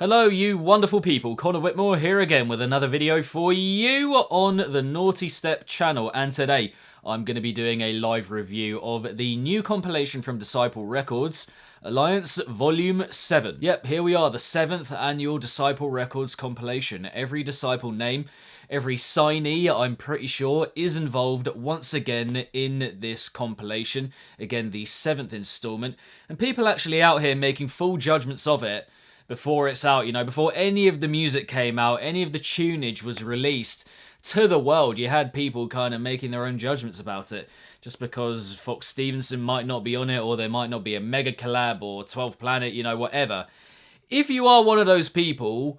Hello you wonderful people, Connor Whitmore here again with another video for you on the Naughty Step channel, and today I'm going to be doing a live review of the new compilation from Disciple Records, Alliance Volume 7. Yep, here we are, the 7th annual Disciple Records compilation. Every Disciple name, every signee, I'm pretty sure, is involved once again in this compilation. Again, the 7th installment, and people actually out here making full judgments of it before it's out, before any of the music came out, any of the tunage was released to the world. You had people kind of making their own judgments about it, just because Fox Stevenson might not be on it, or there might not be a mega collab, or 12th Planet, whatever. If you are one of those people,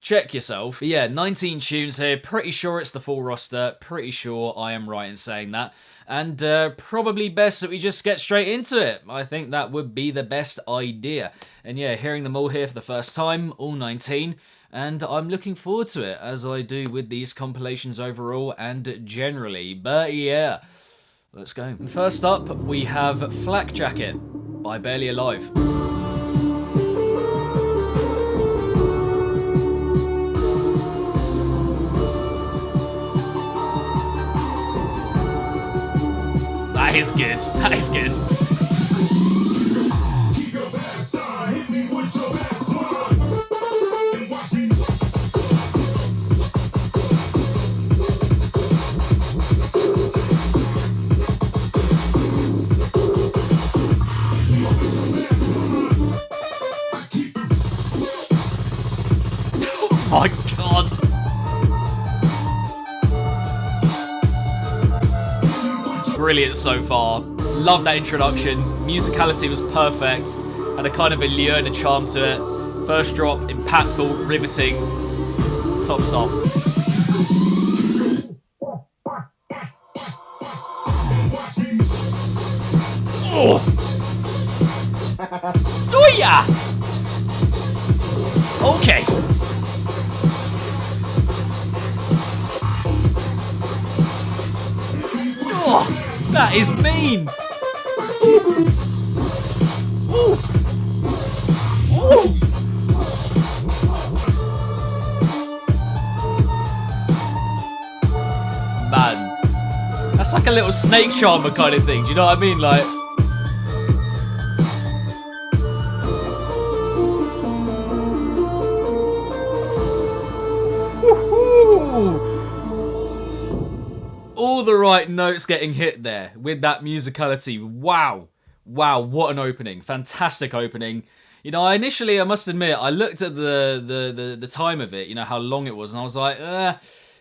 check yourself. But yeah, 19 tunes here, pretty sure it's the full roster, pretty sure I am right in saying that. And probably best that we just get straight into it. I think that would be the best idea. And yeah, hearing them all here for the first time, all 19, and I'm looking forward to it, as I do with these compilations overall and generally. But yeah, let's go. First up, we have Flak Jacket by Barely Alive. That is good. That is good. Oh my god. Brilliant so far. Love that introduction. Musicality was perfect. Had a kind of allure and a charm to it. First drop, impactful, riveting. Tops off. Oh! Oh yeah! Okay. Oh! That is mean! Ooh. Ooh. Ooh. Man, that's like a little snake charmer kind of thing, do you know what I mean? Like, woohoo! All the right notes getting hit there with that musicality. Wow. Wow, what an opening. Fantastic opening. I initially, I must admit, I looked at the time of it, how long it was, and I was like,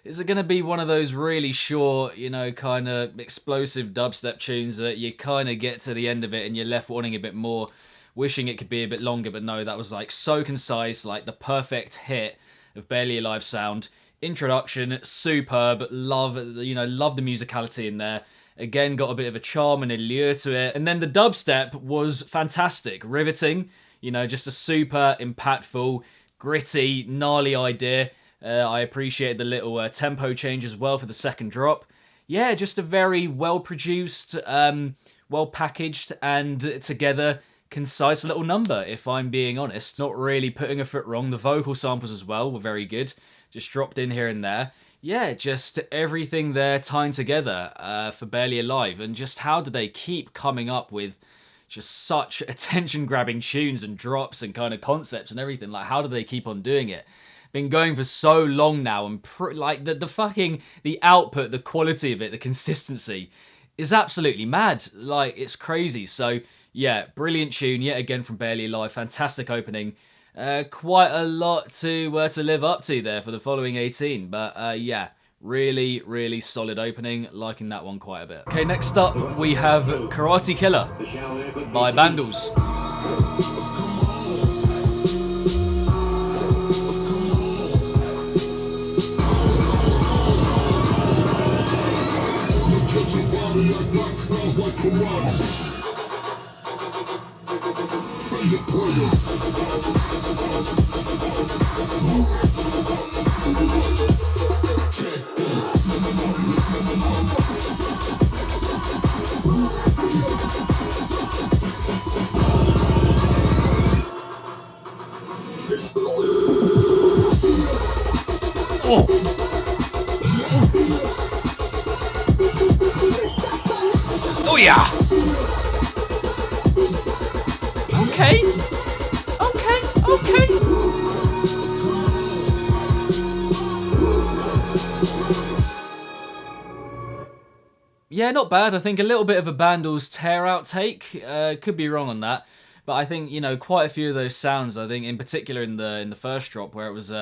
is it going to be one of those really short, kind of explosive dubstep tunes that you kind of get to the end of it and you're left wanting a bit more, wishing it could be a bit longer, but no, that was like so concise, like the perfect hit of Barely Alive sound. Introduction, superb, love the musicality in there. Again, got a bit of a charm and allure to it. And then the dubstep was fantastic, riveting, just a super impactful, gritty, gnarly idea. I appreciated the little tempo change as well for the second drop. Yeah, just a very well-produced, well-packaged and together concise little number, if I'm being honest. Not really putting a foot wrong. The vocal samples as well were very good. Just dropped in here and there. Yeah, just everything there tying together for Barely Alive. And just how do they keep coming up with just such attention-grabbing tunes and drops and kind of concepts and everything? Like, how do they keep on doing it? Been going for so long now, and like the output, the quality of it, the consistency is absolutely mad. Like, it's crazy. So yeah, brilliant tune yet again from Barely Alive. Fantastic opening. Quite a lot to live up to there for the following 18, but yeah, really, really solid opening. Liking that one quite a bit. Okay, next up we have Karate Killer by Bandles. Oh. Oh yeah. Okay. Okay. Yeah, not bad. I think a little bit of a Bandles tear out take. Could be wrong on that. But I think, you know, quite a few of those sounds, I think in particular in the first drop where it was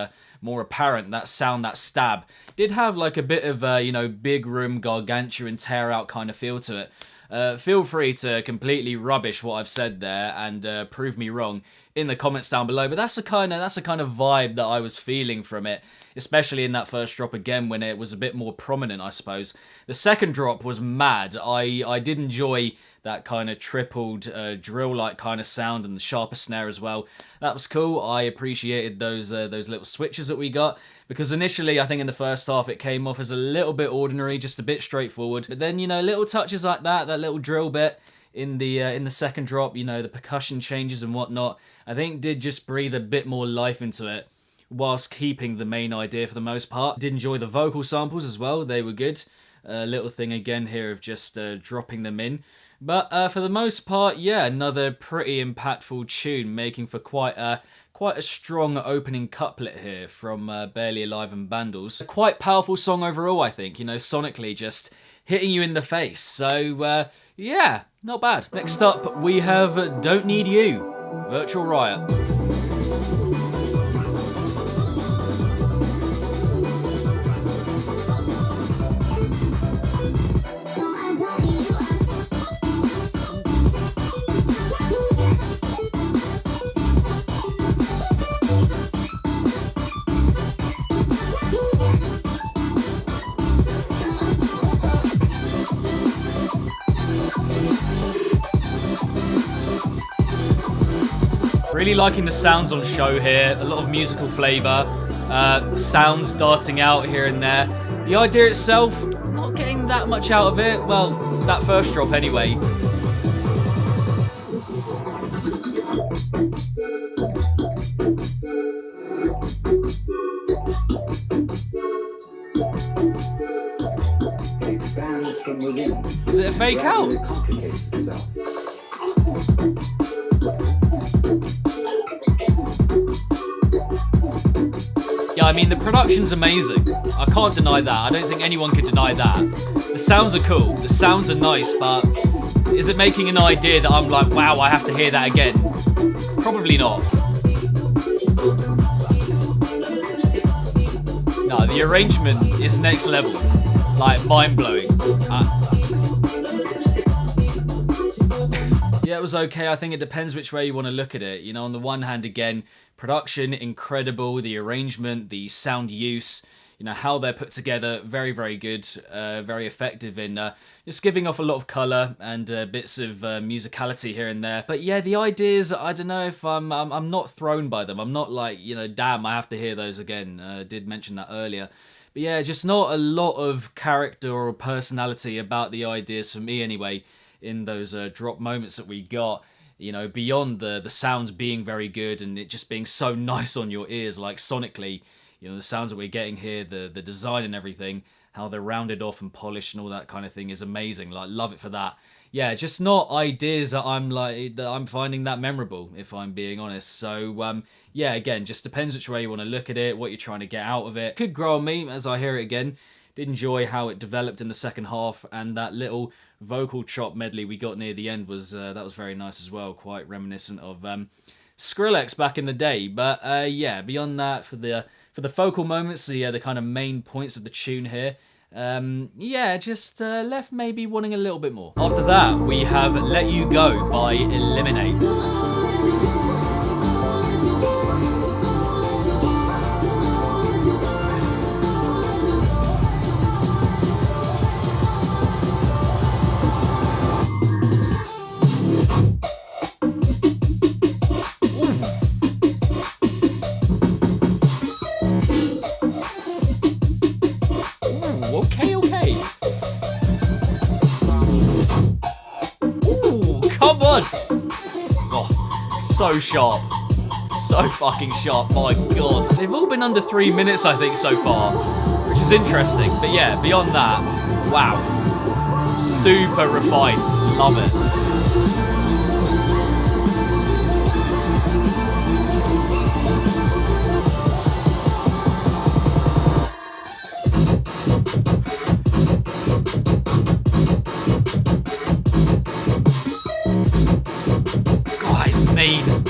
more apparent, that sound, that stab, did have like a bit of, you know, big room gargantuan tear out kind of feel to it. Feel free to completely rubbish what I've said there and prove me wrong in the comments down below. But that's the kind of vibe that I was feeling from it, especially in that first drop again when it was a bit more prominent, I suppose. The second drop was mad. I did enjoy that kind of tripled drill-like kind of sound and the sharper snare as well. That was cool. I appreciated those little switches that we got, because initially I think in the first half it came off as a little bit ordinary, just a bit straightforward. But then, you know, little touches like that little drill bit in the second drop, you know, the percussion changes and whatnot, I think did just breathe a bit more life into it, whilst keeping the main idea for the most part. Did enjoy the vocal samples as well, they were good. Little thing again here of just dropping them in. But for the most part, yeah, another pretty impactful tune, making for quite a strong opening couplet here from Barely Alive and Bandles. A quite powerful song overall, I think, you know, sonically just hitting you in the face. So, yeah, not bad. Next up, we have Don't Need You, Virtual Riot. Really liking the sounds on show here, a lot of musical flavour, sounds darting out here and there. The idea itself, not getting that much out of it, well, that first drop anyway. Is it a fake out? Yeah, I mean, the production's amazing. I can't deny that. I don't think anyone could deny that. The sounds are cool. The sounds are nice, but is it making an idea that I'm like, wow, I have to hear that again? Probably not. No, the arrangement is next level. Like, mind-blowing. Yeah, it was okay. I think it depends which way you want to look at it. You know, on the one hand, again, production, incredible. The arrangement, the sound use, you know, how they're put together, very, very good. Very effective in just giving off a lot of colour and bits of musicality here and there. But yeah, the ideas, I don't know if I'm not thrown by them. I'm not like, you know, damn, I have to hear those again. Did mention that earlier. But yeah, just not a lot of character or personality about the ideas for me anyway, in those drop moments that we got, you know, beyond the sounds being very good and it just being so nice on your ears, like sonically, you know, the sounds that we're getting here, the design and everything, how they're rounded off and polished and all that kind of thing is amazing. Like, love it for that. Yeah, just not ideas that I'm finding that memorable, if I'm being honest. So, yeah, again, just depends which way you want to look at it, what you're trying to get out of it. Could grow on me as I hear it again. Did enjoy how it developed in the second half, and that little vocal chop medley we got near the end was that was very nice as well, quite reminiscent of Skrillex back in the day. But yeah, beyond that, for the focal moments, the kind of main points of the tune here, yeah, just left maybe wanting a little bit more. After that, we have Let You Go by Eliminate. So sharp. So so fucking sharp, my god. They've all been under 3 minutes, I think, so far, which is interesting. But yeah, beyond that, wow. Super refined. Love it. God, he's mean.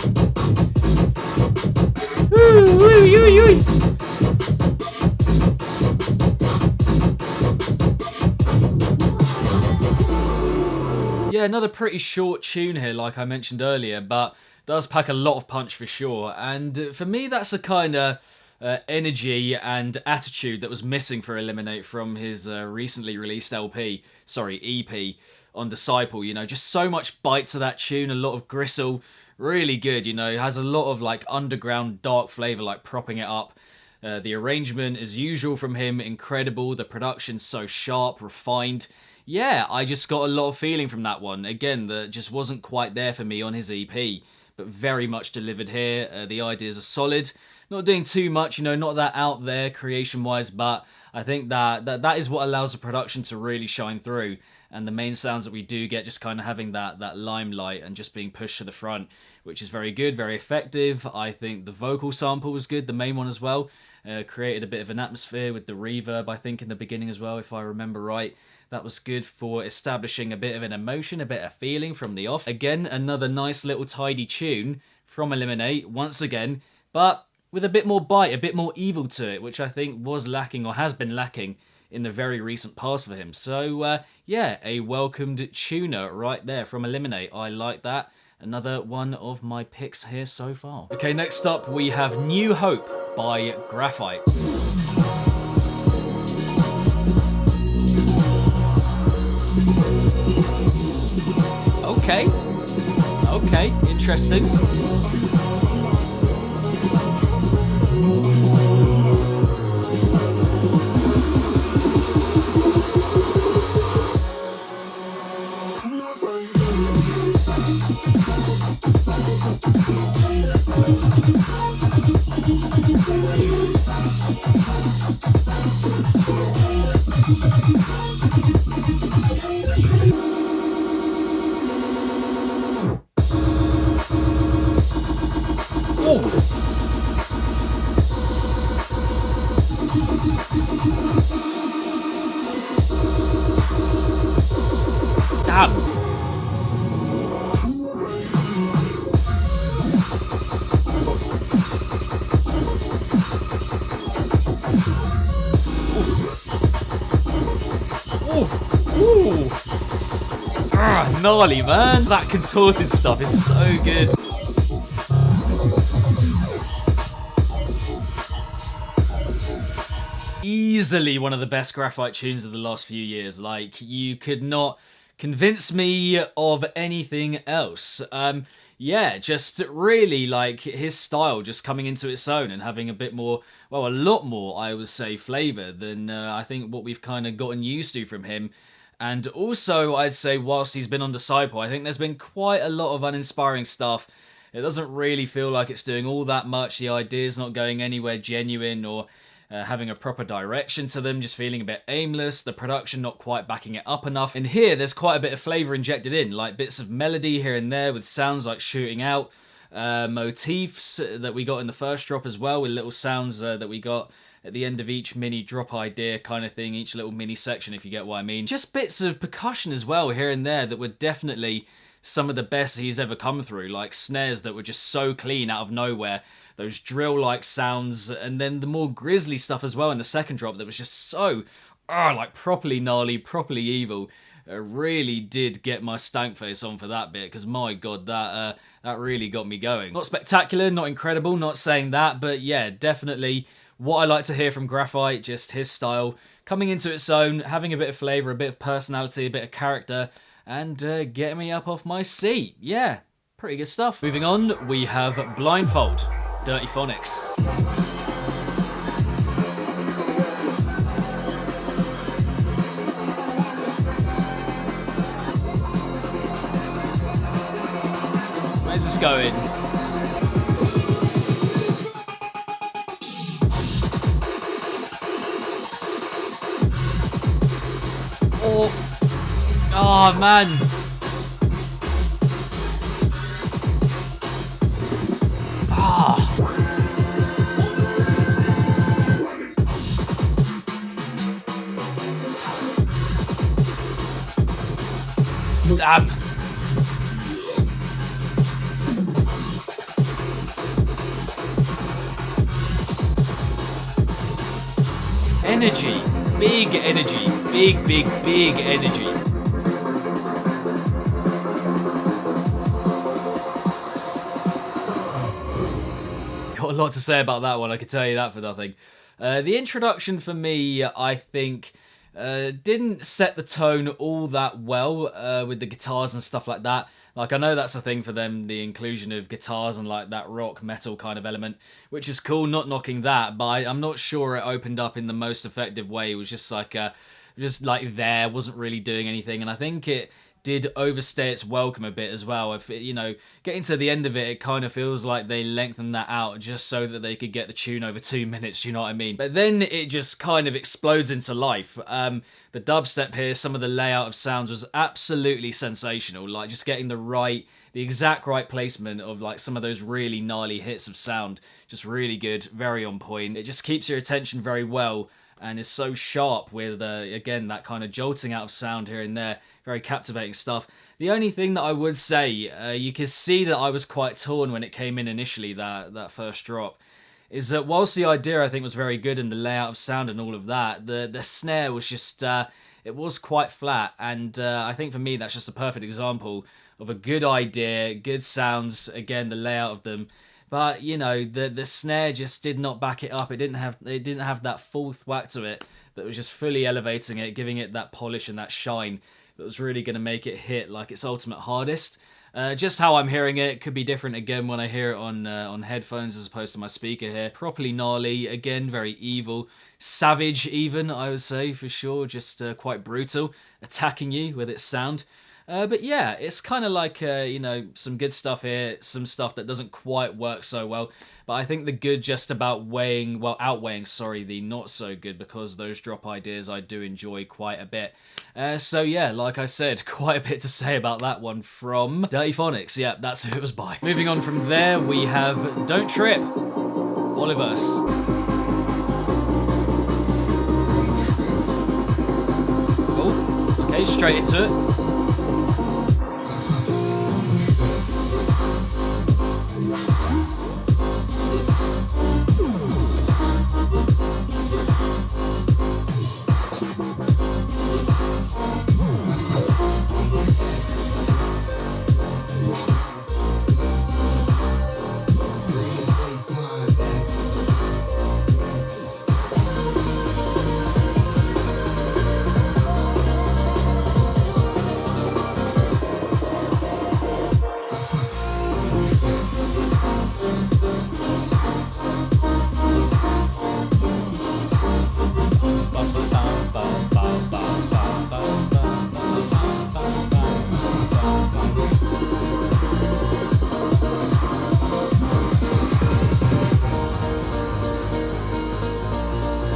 Yeah, another pretty short tune here, like I mentioned earlier, but does pack a lot of punch for sure. And for me, that's the kind of energy and attitude that was missing for Eliminate from his recently released EP on Disciple. You know, just so much bite to that tune, a lot of gristle, really good. You know, it has a lot of like underground dark flavor, like propping it up. The arrangement, as usual from him, incredible. The production's so sharp, refined. Yeah, I just got a lot of feeling from that one. Again, that just wasn't quite there for me on his EP, but very much delivered here. The ideas are solid. Not doing too much, you know, not that out there creation-wise, but I think that is what allows the production to really shine through. And the main sounds that we do get just kind of having that limelight and just being pushed to the front, which is very good, very effective. I think the vocal sample was good, the main one as well. Created a bit of an atmosphere with the reverb, I think, in the beginning as well, if I remember right. That was good for establishing a bit of an emotion, a bit of feeling from the off. Again, another nice little tidy tune from Eliminate, once again, but with a bit more bite, a bit more evil to it, which I think was lacking or has been lacking in the very recent past for him. So, yeah, a welcomed tuner right there from Eliminate. I like that. Another one of my picks here so far. Okay, next up we have New Hope by Graphite. Okay, interesting. Damn. Ooh. Ah, gnarly, man. That contorted stuff is so good. Easily one of the best Graphite tunes of the last few years. Like, you could not convince me of anything else. Yeah, just really like his style just coming into its own and having a bit more, well, a lot more, I would say, flavour than I think what we've kind of gotten used to from him. And also, I'd say, whilst he's been on Disciple, I think there's been quite a lot of uninspiring stuff. It doesn't really feel like it's doing all that much. The idea's not going anywhere genuine or having a proper direction to them, just feeling a bit aimless, the production not quite backing it up enough. And here, there's quite a bit of flavour injected in, like bits of melody here and there with sounds like shooting out, motifs that we got in the first drop as well, with little sounds that we got at the end of each mini drop idea kind of thing, each little mini section, if you get what I mean. Just bits of percussion as well here and there that were definitely some of the best he's ever come through, like snares that were just so clean out of nowhere, those drill-like sounds, and then the more grisly stuff as well in the second drop that was just so, like properly gnarly, properly evil. Really did get my stank face on for that bit, because my god, that really got me going. Not spectacular, not incredible, not saying that, but yeah, definitely what I like to hear from Graphite, just his style, coming into its own, having a bit of flavour, a bit of personality, a bit of character, and getting me up off my seat. Yeah, pretty good stuff. Moving on, we have Blindfold, Dirty Phonics. Where's this going? Oh man. Ah. Damn. Energy. Big energy. Big energy. Got a lot to say about that one, I can tell you that for nothing. The introduction for me, I think, didn't set the tone all that well with the guitars and stuff like that. Like, I know that's a thing for them, the inclusion of guitars and like that rock metal kind of element, which is cool, not knocking that, but I'm not sure it opened up in the most effective way. It was just like there, wasn't really doing anything, and I think it did overstay its welcome a bit as well. If it, getting to the end of it, it kind of feels like they lengthened that out just so that they could get the tune over 2 minutes, do you know what I mean? But then it just kind of explodes into life. The dubstep here, some of the layout of sounds was absolutely sensational, like just getting the exact right placement of like some of those really gnarly hits of sound, just really good, very on point. It just keeps your attention very well, and is so sharp with, again, that kind of jolting out of sound here and there. Very captivating stuff. The only thing that I would say, you can see that I was quite torn when it came in initially, that first drop, is that whilst the idea I think was very good and the layout of sound and all of that, the snare was just, it was quite flat, and I think for me that's just a perfect example of a good idea, good sounds, again, the layout of them, but the snare just did not back it up. It didn't have that full thwack to it that was just fully elevating it, giving it that polish and that shine that was really going to make it hit like its ultimate hardest. Just how I'm hearing it could be different again when I hear it on headphones as opposed to my speaker here. Properly gnarly, again, very evil, savage even, I would say, for sure, just quite brutal, attacking you with its sound. But yeah, it's kind of like, some good stuff here, some stuff that doesn't quite work so well. But I think the good just about outweighing, the not so good, because those drop ideas I do enjoy quite a bit. So yeah, like I said, quite a bit to say about that one from Dirty Phonics. Yeah, that's who it was by. Moving on from there, we have Don't Trip, Oliverse. Oh, okay, straight into it.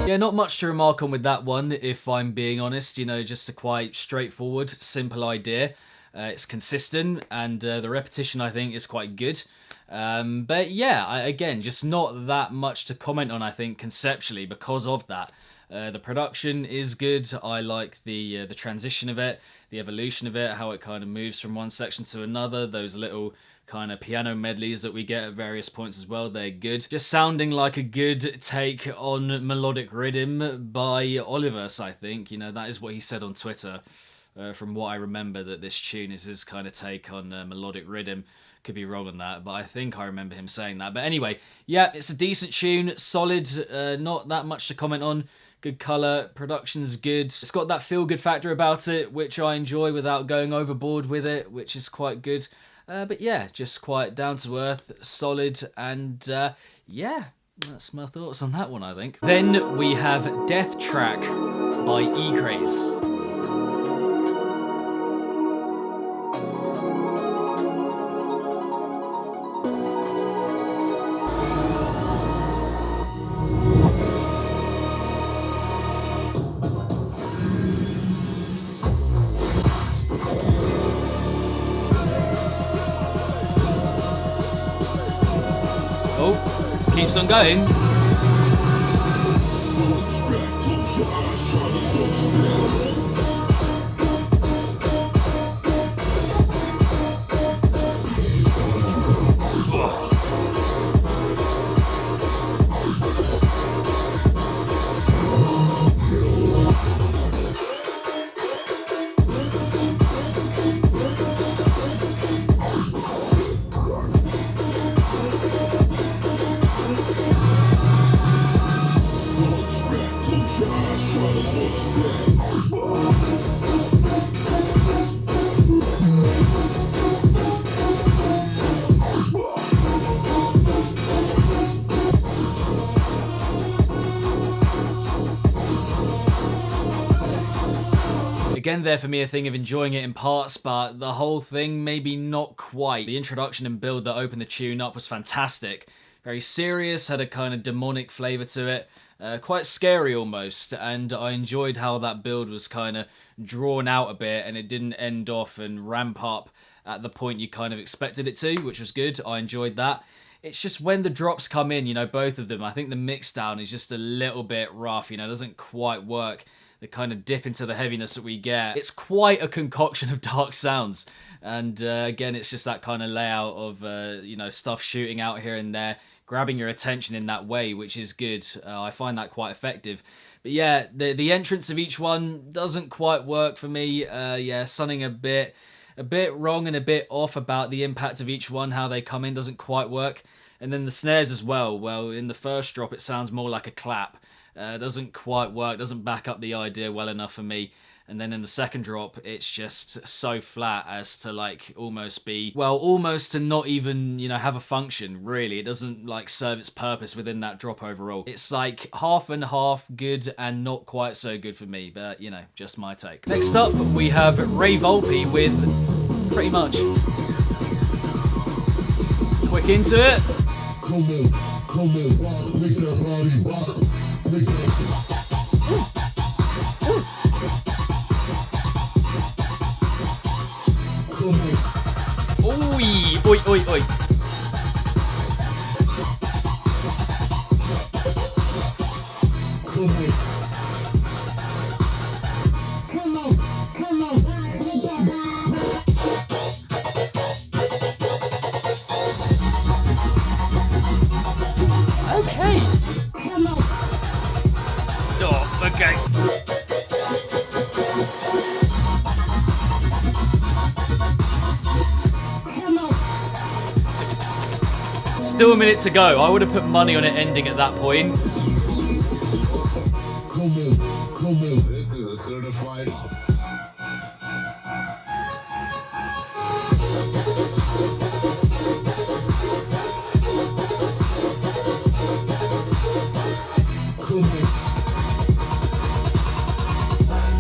Yeah, not much to remark on with that one, if I'm being honest. Just a quite straightforward, simple idea. It's consistent, and the repetition, I think, is quite good. But yeah, again, just not that much to comment on, I think, conceptually, because of that. The production is good. I like the transition of it, the evolution of it, how it kind of moves from one section to another, those little kind of piano medleys that we get at various points as well, they're good. Just sounding like a good take on melodic rhythm by Oliverse, I think. That is what he said on Twitter, from what I remember, that this tune is his kind of take on melodic rhythm. Could be wrong on that, but I think I remember him saying that. But anyway, yeah, it's a decent tune, solid, not that much to comment on. Good colour, production's good. It's got that feel-good factor about it, which I enjoy without going overboard with it, which is quite good. But yeah, just quite down-to-earth, solid, and yeah, that's my thoughts on that one, I think. Then we have Death Track by E-Craze. keeps on going. Again, there for me, a thing of enjoying it in parts, but the whole thing maybe not quite. The introduction and build that opened the tune up was fantastic. Very serious, had a kind of demonic flavour to it. Quite scary almost, and I enjoyed how that build was kind of drawn out a bit and it didn't end off and ramp up at the point you kind of expected it to, which was good. I enjoyed that. It's just when the drops come in, you know, both of them, I think the mix down is just a little bit rough, you know, doesn't quite work. The kind of dip into the heaviness that we get. It's quite a concoction of dark sounds. And again, it's just that kind of layout of, you know, stuff shooting out here and there, grabbing your attention in that way, which is good. I find that quite effective. But yeah, the entrance of each one doesn't quite work for me. Yeah, something a bit wrong and a bit off about the impact of each one, how they come in doesn't quite work. And then the snares as well. Well, in the first drop, it sounds more like a clap. Doesn't quite work, doesn't back up the idea well enough for me. And then in the second drop, it's just so flat as to like almost be, well, almost to not even, you know, have a function, really. It doesn't like serve its purpose within that drop overall. It's like half and half, good and not quite so good for me, but you know, just my take. Next up, we have Ray Volpe with Pretty Much. Quick into it. Come on, make that body rock. Oi, oi, oi, oi. Okay. Oh, okay. Still a minute to go. I would have put money on it ending at that point. Come on. This is a certified.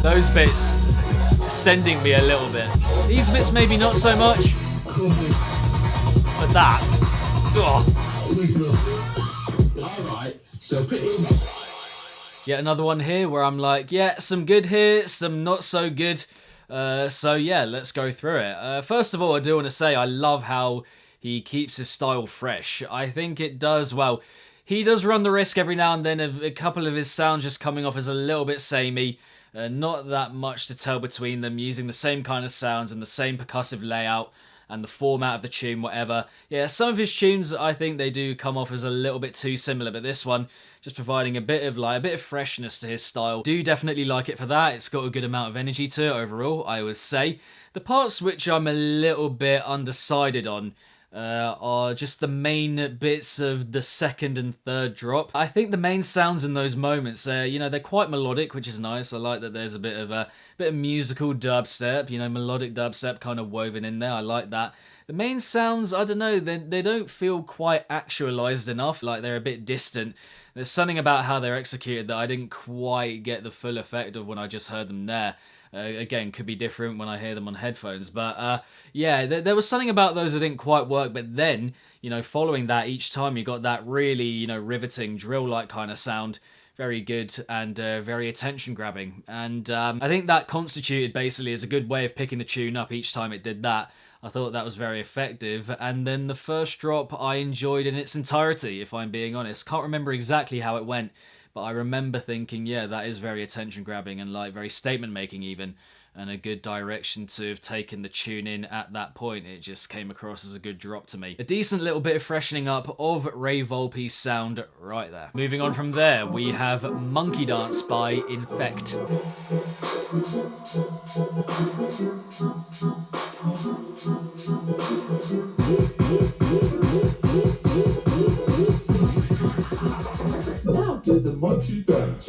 Those bits sending me a little bit. These bits maybe not so much. But that. Oh. Alright, so Yet another one here where I'm like, yeah, some good here, some not so good. So yeah, let's go through it. First of all, I do want to say I love how he keeps his style fresh. I think it does, well, he does run the risk every now and then of a couple of his sounds just coming off as a little bit samey. Not that much to tell between them, using the same kind of sounds and the same percussive layout and the format of the tune, whatever. Yeah, some of his tunes, I think they do come off as a little bit too similar, but this one, just providing a bit of freshness to his style. Do definitely like it for that. It's got a good amount of energy to it overall, I would say. The parts which I'm a little bit undecided on are just the main bits of the second and third drop. I think the main sounds in those moments, you know, they're quite melodic, which is nice. I like that there's a bit of musical dubstep, you know, melodic dubstep kind of woven in there. I like that. The main sounds, I don't know, they don't feel quite actualized enough, like they're a bit distant. There's something about how they're executed that I didn't quite get the full effect of when I just heard them there. Again, could be different when I hear them on headphones. But yeah, there was something about those that didn't quite work. But then, you know, following that, each time you got that really, you know, riveting drill-like kind of sound very good and very attention grabbing. And I think that constituted basically as a good way of picking the tune up each time it did that. I thought that was very effective. And then the first drop I enjoyed in its entirety, if I'm being honest. Can't remember exactly how it went, but I remember thinking, yeah, that is very attention grabbing and like very statement making even, and a good direction to have taken the tune in at that point. It just came across as a good drop to me. A decent little bit of freshening up of Ray Volpe's sound right there. Moving on from there, we have Monkey Dance by Infect. Now do the monkey dance.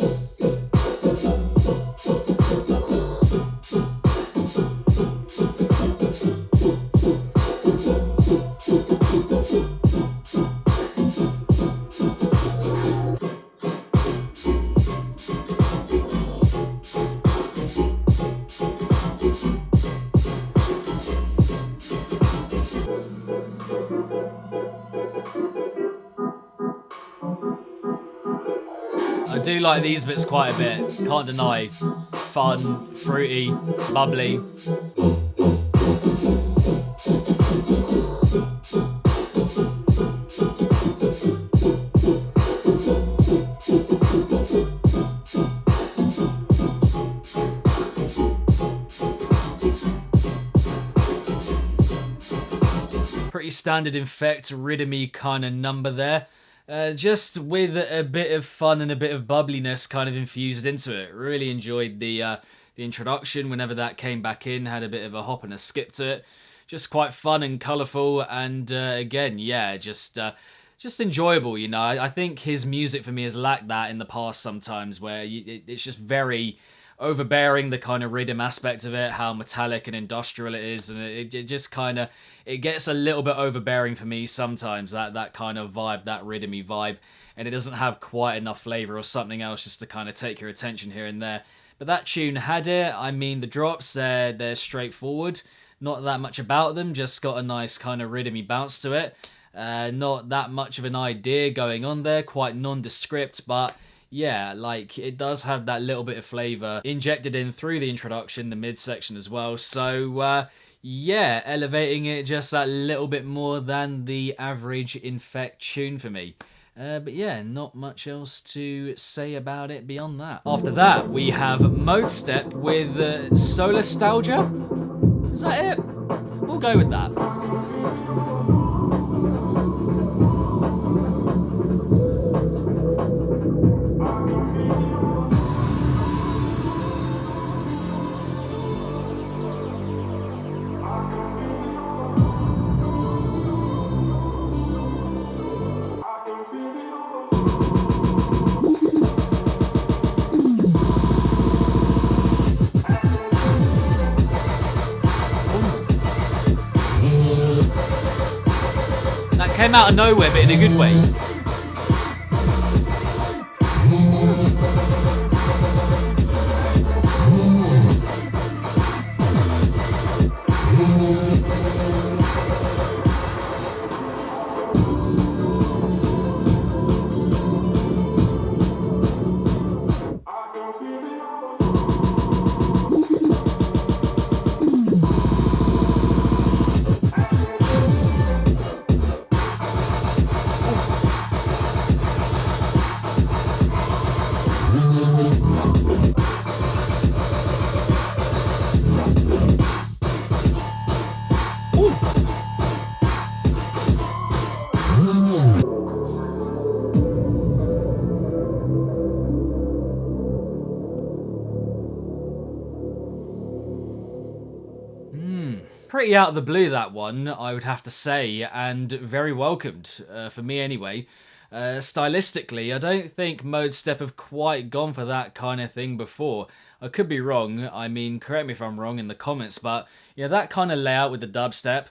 I do like these bits quite a bit, can't deny. Fun, fruity, bubbly. Pretty standard Infect, rhythmy kind of number there. Just with a bit of fun and a bit of bubbliness kind of infused into it. Really enjoyed the introduction whenever that came back in. Had a bit of a hop and a skip to it. Just quite fun and colourful, and again, yeah, just enjoyable, you know. I think his music for me has lacked that in the past sometimes, where it's just very overbearing, the kind of rhythm aspect of it, how metallic and industrial it is, and it just kind of, it gets a little bit overbearing for me sometimes, that kind of vibe, that rhythmy vibe, and it doesn't have quite enough flavour or something else just to kind of take your attention here and there. But that tune had it. I mean, the drops, they're straightforward, not that much about them, just got a nice kind of rhythmy bounce to it. Not that much of an idea going on there, quite nondescript, but yeah, like, it does have that little bit of flavour injected in through the introduction, the midsection as well. So, yeah, elevating it just that little bit more than the average Infect tune for me. But yeah, not much else to say about it beyond that. After that, we have Mode Step with Solastalgia. Is that it? We'll go with that. Came out of nowhere, but in a good way. Pretty out of the blue, that one, I would have to say, and very welcomed, for me anyway. Stylistically, I don't think Mode Step have quite gone for that kind of thing before. I could be wrong, I mean, correct me if I'm wrong in the comments, but yeah, that kind of layout with the dubstep,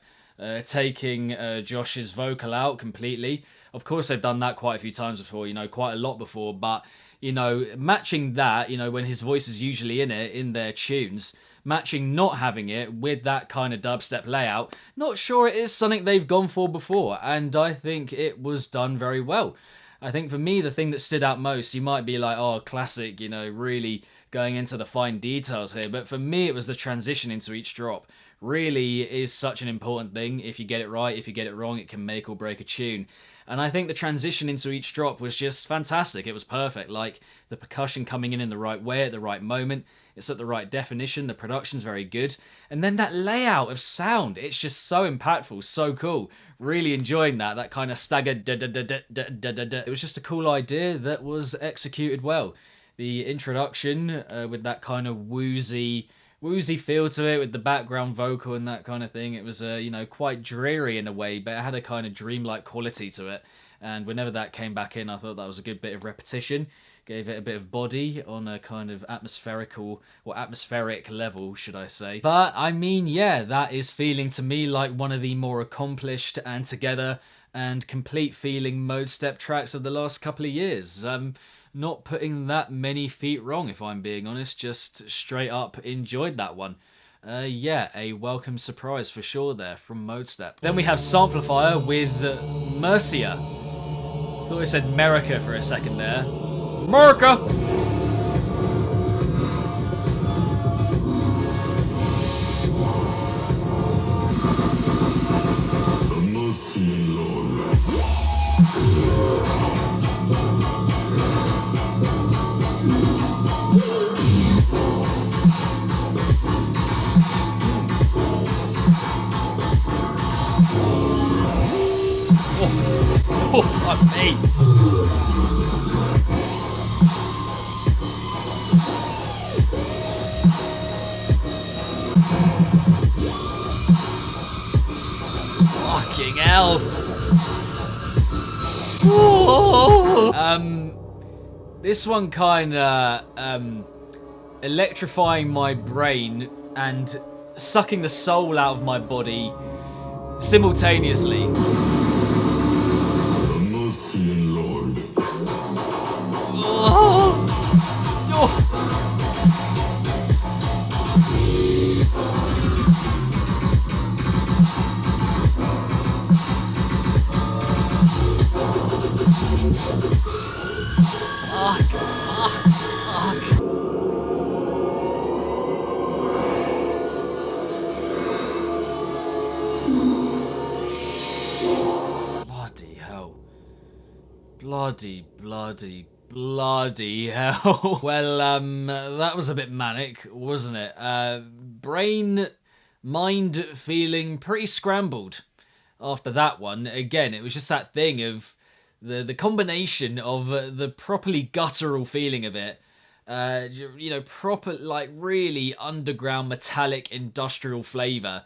taking Josh's vocal out completely. Of course, they've done that quite a few times before, you know, quite a lot before, but, you know, matching that, you know, when his voice is usually in it, in their tunes, matching not having it with that kind of dubstep layout, not sure it is something they've gone for before, and I think it was done very well. I think for me, the thing that stood out most, you might be like, oh, classic, you know, really going into the fine details here. But for me, it was the transition into each drop. Really is such an important thing. If you get it right, if you get it wrong, it can make or break a tune. And I think the transition into each drop was just fantastic. It was perfect. Like the percussion coming in the right way at the right moment. It's at the right definition. The production's very good. And then that layout of sound, it's just so impactful, so cool. Really enjoying that. That kind of staggered da-da-da-da-da-da-da-da. It was just a cool idea that was executed well. The introduction with that kind of woozy feel to it with the background vocal and that kind of thing. It was, you know, quite dreary in a way, but it had a kind of dreamlike quality to it. And whenever that came back in, I thought that was a good bit of repetition. Gave it a bit of body on a kind of atmospheric level, should I say. But, I mean, yeah, that is feeling to me like one of the more accomplished and together and complete feeling mode step tracks of the last couple of years. Not putting that many feet wrong, if I'm being honest. Just straight up enjoyed that one. Yeah, a welcome surprise for sure there from Mode Step. Then we have Samplifier with Mercia. Thought it said America for a second there. America! Oh, fuck me. Fucking hell. This one kinda, electrifying my brain and sucking the soul out of my body simultaneously. Bloody hell. Bloody hell. Well, that was a bit manic, wasn't it? Mind feeling pretty scrambled after that one. Again, it was just that thing of the combination of the properly guttural feeling of it, you know, proper, like, really underground metallic industrial flavour,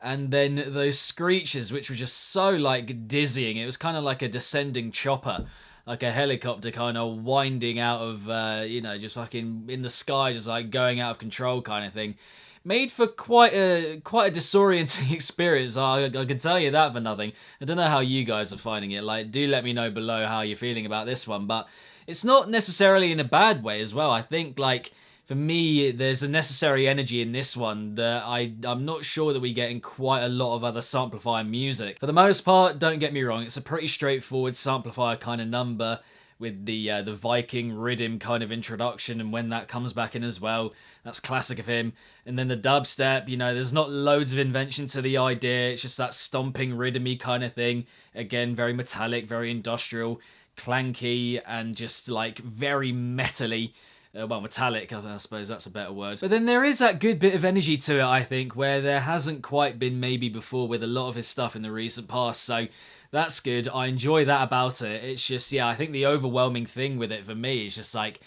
and then those screeches which were just so, like, dizzying. It was kind of like a descending chopper, like a helicopter kind of winding out of, you know, just fucking in the sky, just like going out of control kind of thing. Made for quite a disorienting experience. I can tell you that for nothing. I don't know how you guys are finding it. Like, do let me know below how you're feeling about this one. But it's not necessarily in a bad way as well. I think, like, for me, there's a necessary energy in this one that I'm not sure that we get in quite a lot of other Samplifier music. For the most part, don't get me wrong, it's a pretty straightforward Samplifier kind of number, with the Viking rhythm kind of introduction, and when that comes back in as well, that's classic of him. And then the dubstep, you know, there's not loads of invention to the idea, it's just that stomping rhythmy kind of thing. Again, very metallic, very industrial, clanky, and just like very metally. Well, metallic, I suppose that's a better word. But then there is that good bit of energy to it, I think, where there hasn't quite been maybe before with a lot of his stuff in the recent past, so that's good. I enjoy that about it. It's just, yeah, I think the overwhelming thing with it for me is just like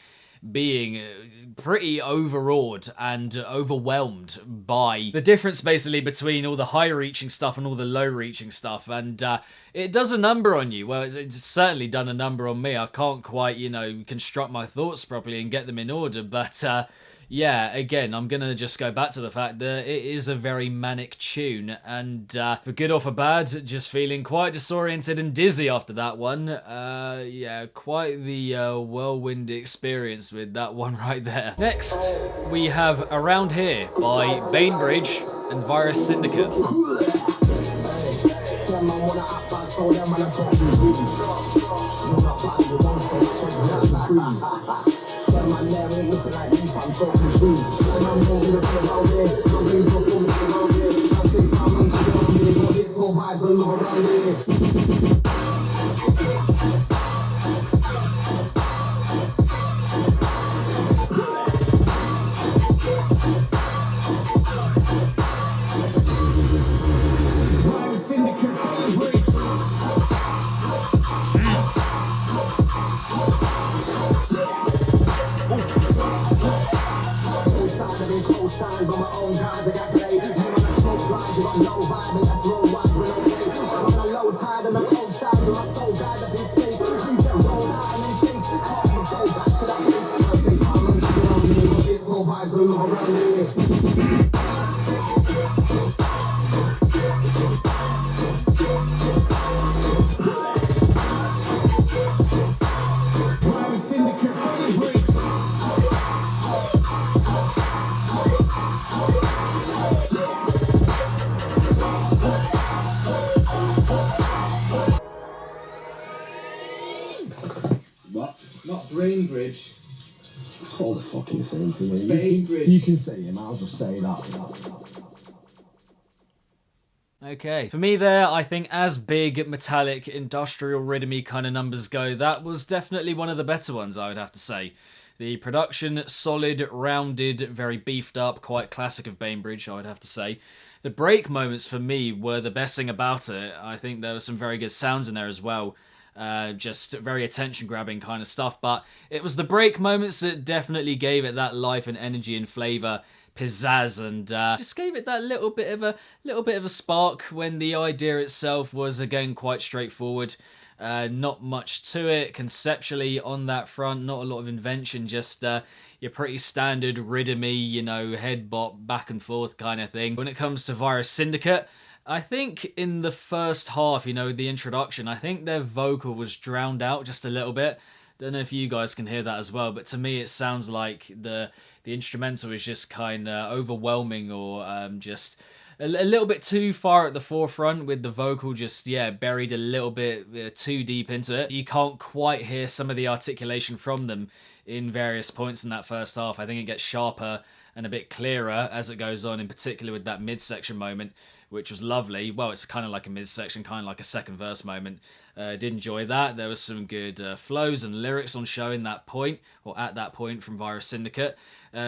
being pretty overawed and overwhelmed by the difference basically between all the high-reaching stuff and all the low-reaching stuff, and it does a number on you. Well, it's certainly done a number on me. I can't quite, you know, construct my thoughts properly and get them in order, but yeah, again, I'm going to just go back to the fact that it is a very manic tune, and for good or for bad, just feeling quite disoriented and dizzy after that one. Yeah, quite the whirlwind experience with that one right there. Next, we have Around Here by Bainbridge and Virus Syndicate. show them when I talk you breathe. You're not bad, you won't say shit, freeze. Tell my name ain't looking like me if I'm talking breathe. When I'm moving the club out there, nobody's looking around here. I think I'm on here, but it's all vibes all over around here. What? Not Brainbridge. What the fuck are you saying to me? Bainbridge. You can say him, I'll just say that. Okay, for me there, I think as big, metallic, industrial, rhythmy kind of numbers go, that was definitely one of the better ones, I would have to say. The production, solid, rounded, very beefed up, quite classic of Bainbridge, I would have to say. The break moments for me were the best thing about it. I think there were some very good sounds in there as well. Just very attention-grabbing kind of stuff, but it was the break moments that definitely gave it that life and energy and flavour, pizzazz, and just gave it that little bit of a spark when the idea itself was again quite straightforward. Not much to it conceptually on that front, not a lot of invention, just your pretty standard rhythmy, you know, head bop back and forth kind of thing. When it comes to Virus Syndicate, I think in the first half, you know, the introduction, I think their vocal was drowned out just a little bit. Don't know if you guys can hear that as well, but to me it sounds like the instrumental is just kind of overwhelming, or just a little bit too far at the forefront, with the vocal just, yeah, buried a little bit too deep into it. You can't quite hear some of the articulation from them in various points in that first half. I think it gets sharper and a bit clearer as it goes on, in particular with that midsection moment, which was lovely. Well, it's kind of like a midsection, kind of like a second verse moment. Did enjoy that. There was some good flows and lyrics on show in that point, or at that point, from Virus Syndicate.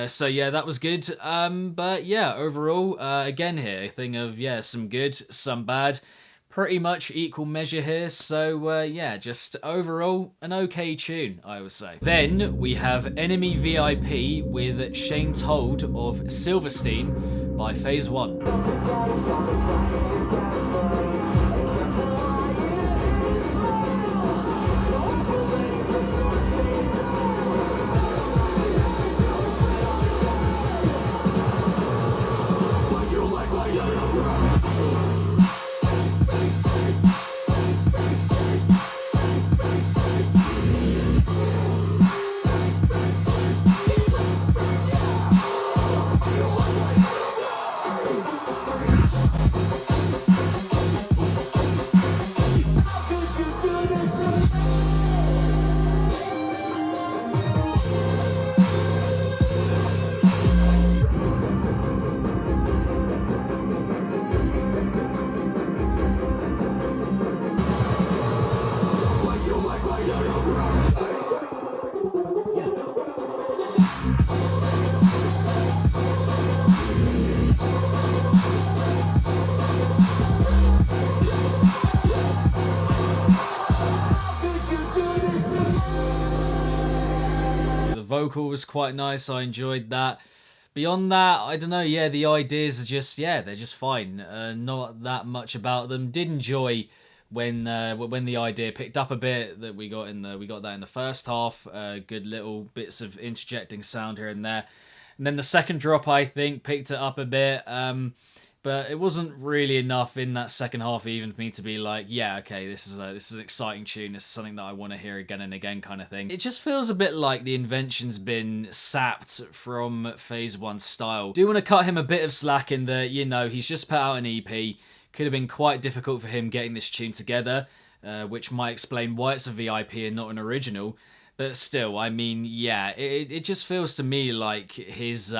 So yeah, that was good. But yeah, overall, again here, a thing of, yeah, some good, some bad. Pretty much equal measure here, so yeah, just overall an okay tune, I would say. Then we have Enemy VIP with Shane Told of Silverstein by Phase One. Vocal was quite nice, I enjoyed that. Beyond that, I don't know, yeah, the ideas are just, yeah, they're just fine. Not that much about them. Did enjoy when the idea picked up a bit, that we got that in the first half. Good little bits of interjecting sound here and there. And then the second drop, I think, picked it up a bit. But it wasn't really enough in that second half even for me to be like, yeah, okay, this is an exciting tune. This is something that I want to hear again and again, kind of thing. It just feels a bit like the invention's been sapped from Phase 1 style. Do want to cut him a bit of slack in that, you know, he's just put out an EP. Could have been quite difficult for him getting this tune together. which might explain why it's a VIP and not an original. But still, I mean, yeah, it just feels to me like his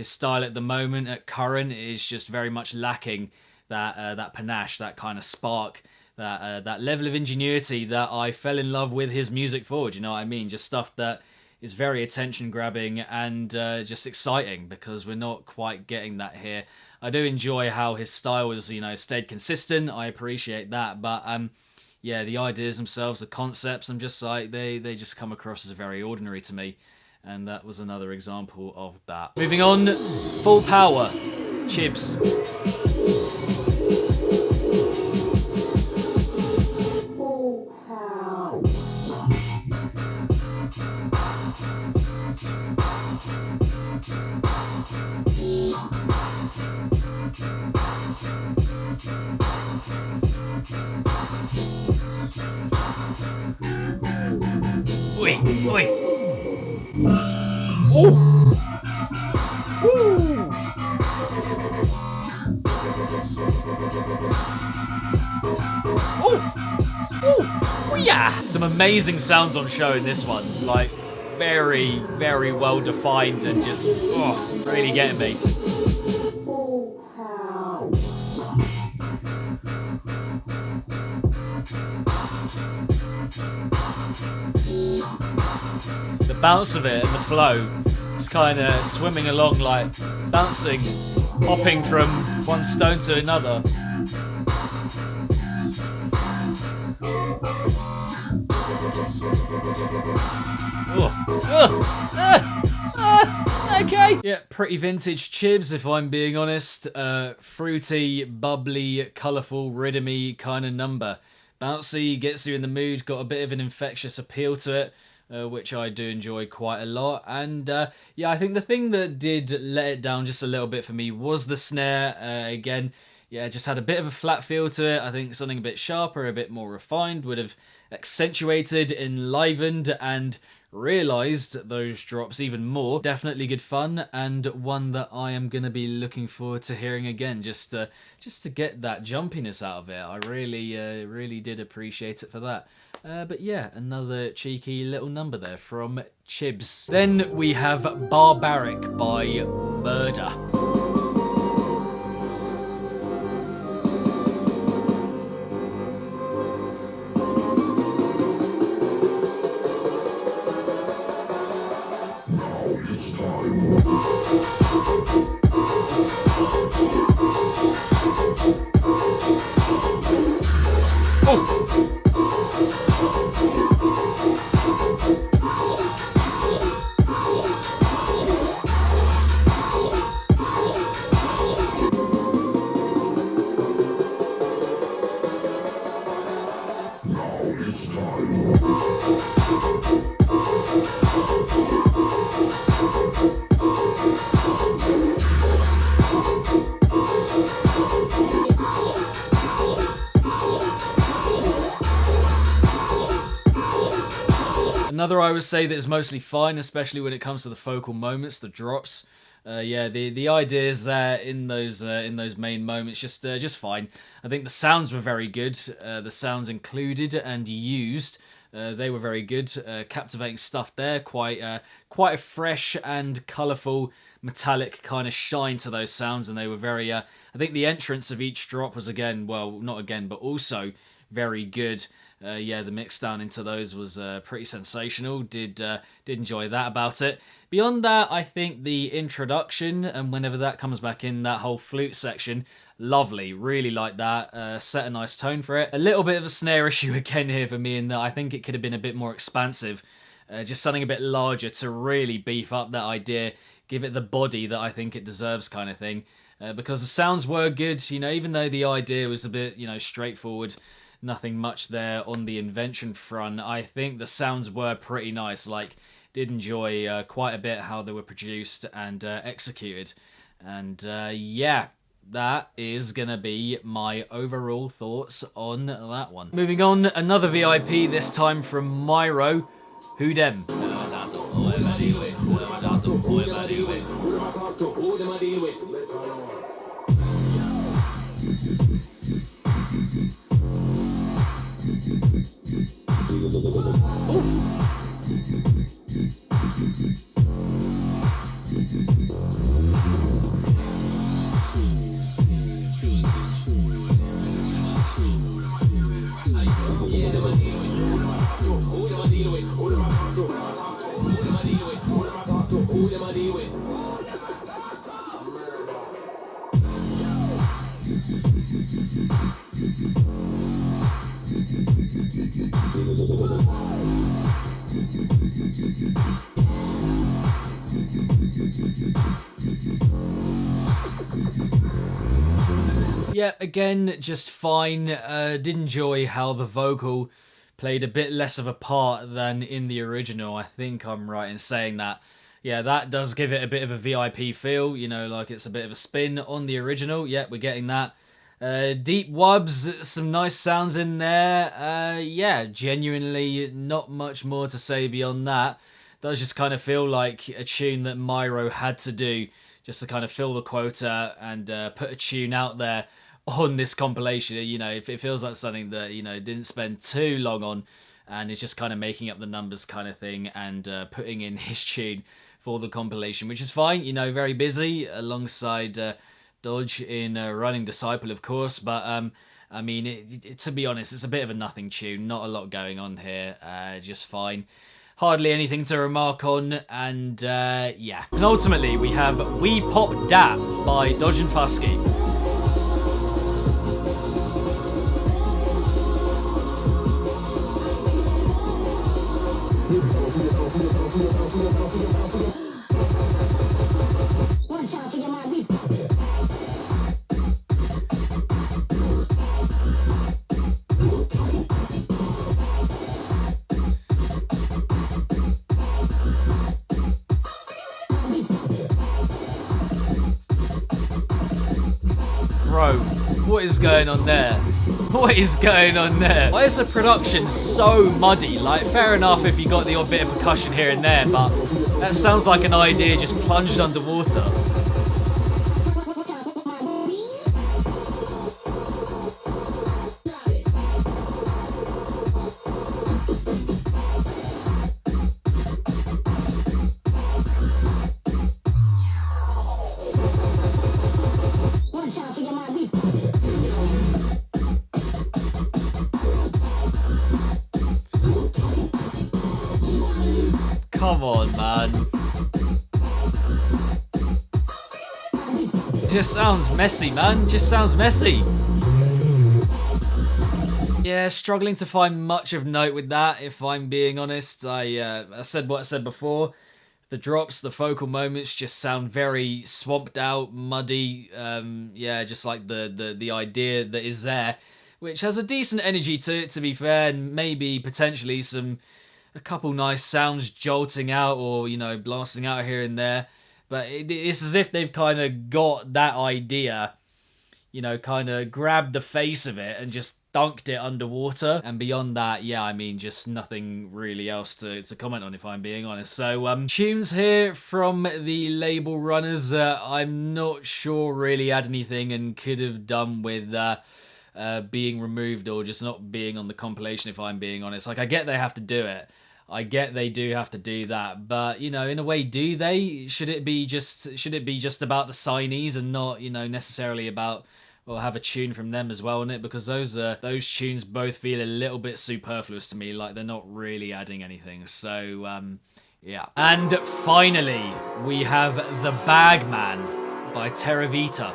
style at the moment, at current, is just very much lacking that panache, that kind of spark, that level of ingenuity that I fell in love with his music for. Do you know what I mean? Just stuff that is very attention grabbing and just exciting, because we're not quite getting that here. I do enjoy how his style has, stayed consistent. I appreciate that, but yeah, the ideas themselves, the concepts, I'm just like, they just come across as very ordinary to me, and that was another example of that. Moving on, Full Power, Chibs. Oi, oi. Oh. Oh, yeah. Some amazing sounds on show in this one. Like, very, very well defined and just, really getting me. The bounce of it and the flow, just kind of swimming along, like bouncing, hopping from one stone to another. Okay. Yeah, pretty vintage Chibs, if I'm being honest. Fruity, bubbly, colourful, rhythmy kind of number. Bouncy, gets you in the mood, got a bit of an infectious appeal to it, which I do enjoy quite a lot. And yeah, I think the thing that did let it down just a little bit for me was the snare. Again, yeah, just had a bit of a flat feel to it. I think something a bit sharper, a bit more refined would have accentuated, enlivened, and realised those drops even more. Definitely good fun, and one that I am going to be looking forward to hearing again, just to get that jumpiness out of it. I really did appreciate it for that. But yeah, another cheeky little number there from Chibs. Then we have Barbaric by Murder. Another I would say that is mostly fine, especially when it comes to the focal moments, the drops. Yeah, the ideas in those main moments just fine. I think the sounds were very good. The sounds included and used, they were very good. Captivating stuff there. Quite a fresh and colourful, metallic kind of shine to those sounds, and they were very. I think the entrance of each drop was also very good. Yeah, the mix down into those was pretty sensational. Did enjoy that about it. Beyond that, I think the introduction, and whenever that comes back in, that whole flute section, lovely. Really like that. Set a nice tone for it. A little bit of a snare issue again here for me, in that I think it could have been a bit more expansive. Just something a bit larger to really beef up that idea, give it the body that I think it deserves, kind of thing. Because the sounds were good, even though the idea was a bit, straightforward. Nothing much there on the invention front. I think the sounds were pretty nice. Like, did enjoy quite a bit how they were produced and executed. And yeah, that is gonna be my overall thoughts on that one. Moving on, another VIP, this time from Myro. Who dem? Yeah, again, just fine. Did enjoy how the vocal played a bit less of a part than in the original. I think I'm right in saying that. Yeah, that does give it a bit of a VIP feel, you know, like it's a bit of a spin on the original. Yeah, we're getting that. Deep wubs, some nice sounds in there. Yeah, genuinely not much more to say beyond that. Does just kind of feel like a tune that Myro had to do just to kind of fill the quota and put a tune out there on this compilation. You know, it feels like something that, you know, didn't spend too long on and is just kind of making up the numbers kind of thing and putting in his tune for the compilation, which is fine. You know, very busy alongside Dodge in Running Disciple, of course, but I mean, to be honest, it's a bit of a nothing tune. Not a lot going on here, just fine. Hardly anything to remark on, and yeah. And ultimately, we have We Pop Dat by Dodge and Fusky. Bro, what is going on there? What is going on there? Why is the production so muddy? Like, fair enough if you got the odd bit of percussion here and there, but that sounds like an idea just plunged underwater. Come on, man. Just sounds messy, man. Just sounds messy. Yeah, struggling to find much of note with that, if I'm being honest. I said what I said before. The drops, the focal moments just sound very swamped out, muddy. Yeah, just like the idea that is there, which has a decent energy to it, to be fair, and maybe potentially a couple nice sounds jolting out or, you know, blasting out here and there. But it's as if they've kind of got that idea, you know, kind of grabbed the face of it and just dunked it underwater. And beyond that, yeah, I mean, just nothing really else to comment on, if I'm being honest. So, tunes here from the label runners, I'm not sure really had anything and could have done with being removed or just not being on the compilation, if I'm being honest. Like, I get they have to do it. I get they do have to do that, but, you know, in a way, do they? Should it be just about the signees and not, you know, necessarily about, or have a tune from them as well in it? Because those tunes both feel a little bit superfluous to me, like they're not really adding anything. So yeah. And finally, we have The Bagman by Terra Vita.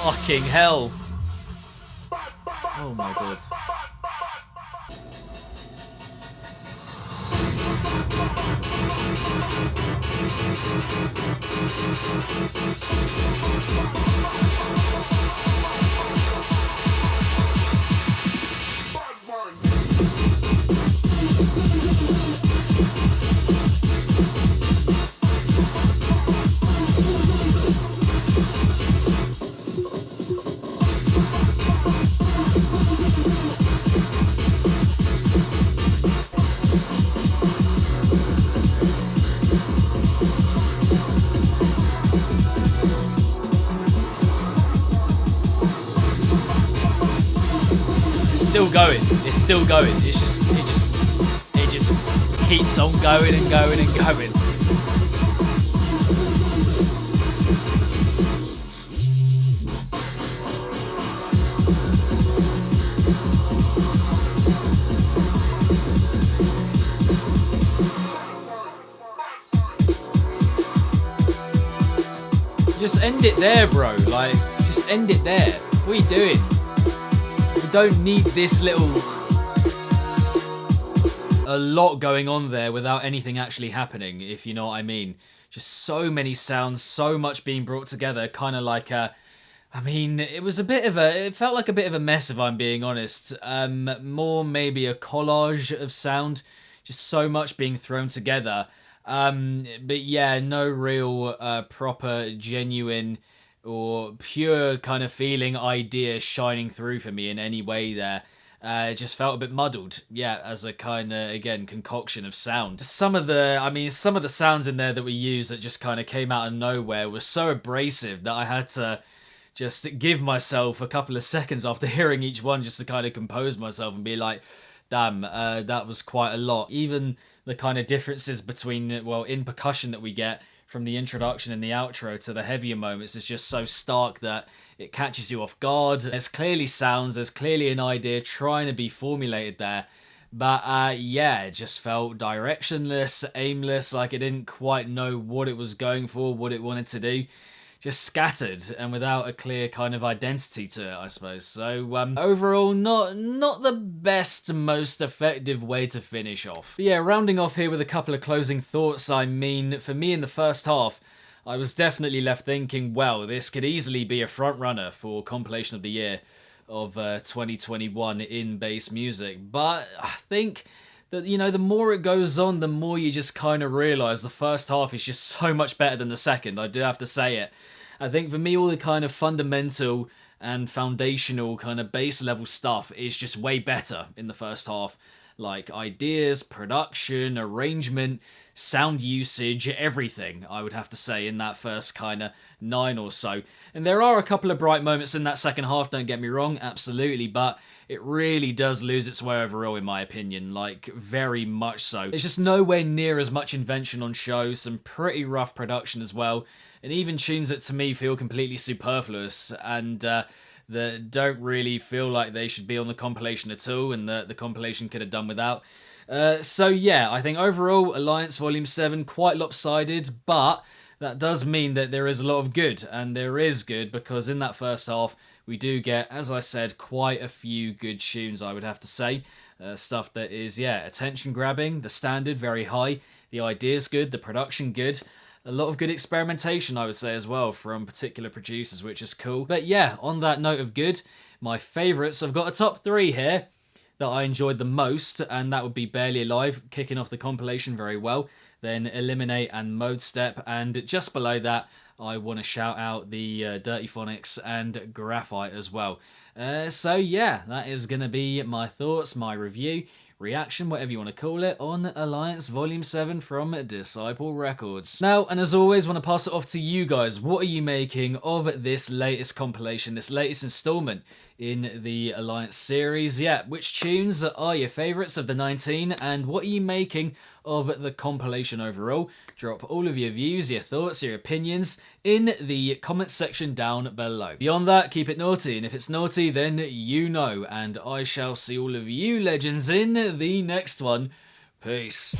Fucking hell. Oh my god. Still going. It's still going. It just keeps on going and going and going. end it there, bro. Like, just end it there. What are you doing? We don't need this little... a lot going on there without anything actually happening, if you know what I mean. Just so many sounds, so much being brought together, kind of like a... I mean, it felt like a bit of a mess, if I'm being honest. More maybe a collage of sound, just so much being thrown together. But yeah, no real proper, genuine or pure kind of feeling idea shining through for me in any way there. It just felt a bit muddled, yeah, as a kind of, again, concoction of sound. Some of the sounds in there that we used that just kind of came out of nowhere were so abrasive that I had to just give myself a couple of seconds after hearing each one just to kind of compose myself and be like, damn, that was quite a lot. Even the kind of differences between, well, in percussion that we get from the introduction and the outro to the heavier moments is just so stark that it catches you off guard. There's clearly sounds, there's clearly an idea trying to be formulated there. But yeah, it just felt directionless, aimless, like it didn't quite know what it was going for, what it wanted to do. Just scattered and without a clear kind of identity to it, I suppose. So overall, not the best, most effective way to finish off. But yeah, rounding off here with a couple of closing thoughts. I mean, for me in the first half, I was definitely left thinking, well, this could easily be a front runner for compilation of the year of 2021 in bass music. But I think that, you know, the more it goes on, the more you just kind of realise the first half is just so much better than the second. I do have to say it. I think for me, all the kind of fundamental and foundational kind of base level stuff is just way better in the first half. Like ideas, production, arrangement, sound usage, everything, I would have to say, in that first kind of 9 or so. And there are a couple of bright moments in that second half, don't get me wrong, absolutely, but it really does lose its way overall, in my opinion, like, very much so. There's just nowhere near as much invention on show, some pretty rough production as well, and even tunes that to me feel completely superfluous, and that don't really feel like they should be on the compilation at all, and that the compilation could have done without. So yeah, I think overall, Alliance Volume 7, quite lopsided, but that does mean that there is a lot of good, and there is good, because in that first half, we do get, as I said, quite a few good tunes, I would have to say. Stuff that is, yeah, attention-grabbing, the standard very high, the idea's good, the production good, a lot of good experimentation, I would say, as well, from particular producers, which is cool. But yeah, on that note of good, my favourites, I've got a top 3 here that I enjoyed the most, and that would be Barely Alive, kicking off the compilation very well, then Eliminate and Mode Step, and just below that, I want to shout out the Dirty Phonics and Graphite as well. So yeah, that is going to be my thoughts, my review, reaction, whatever you want to call it, on Alliance Volume 7 from Disciple Records. Now, and as always, want to pass it off to you guys. What are you making of this latest compilation, this latest installment in the Alliance series? Yeah, which tunes are your favourites of the 19, and what are you making of the compilation overall? Drop all of your views, your thoughts, your opinions in the comments section down below. Beyond that, keep it naughty, and if it's naughty, then you know, and I shall see all of you legends in the next one. Peace.